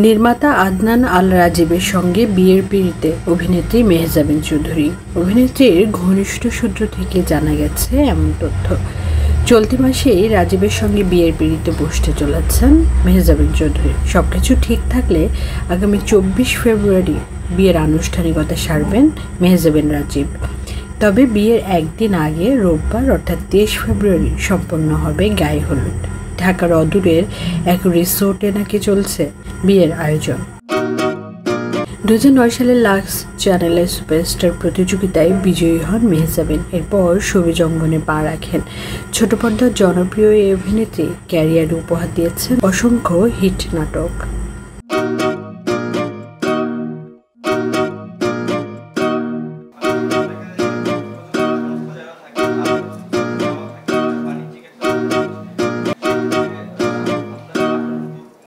নির্মাতা আদনান আল রাজীবের সঙ্গে বিয়ের পিঁড়িতে অভিনেত্রী মেহজাবিন চৌধুরী। অভিনেত্রীর ঘনিষ্ঠ সূত্র থেকে জানা গেছে এমন তথ্য, চলতি মাসেই রাজীবের সঙ্গে বিয়ের পিঁড়িতে বসতে চলেছেন মেহজাবিন চৌধুরী। সবকিছু ঠিক থাকলে আগামী 24 ফেব্রুয়ারি বিয়ের আনুষ্ঠানিকতা সারবেন মেহজাবিন রাজীব। তবে বিয়ের একদিন আগে রোববার অর্থাৎ 23 ফেব্রুয়ারি সম্পন্ন হবে গায়ে হলুদ। ঢাকার অদূরের এক রিসোর্টে নাকি চলছে বিয়ের আয়োজন। 2009 সালে লাক্স চ্যানেলের সুপারস্টার প্রতিযোগিতায় বিজয়ী হন মেহজাবিন। এরপর ছবি অঙ্গনে পা রাখেন। ছোট পর্দার জনপ্রিয় এই অভিনেত্রী ক্যারিয়ারে উপহার দিয়েছেন অসংখ্য হিট নাটক।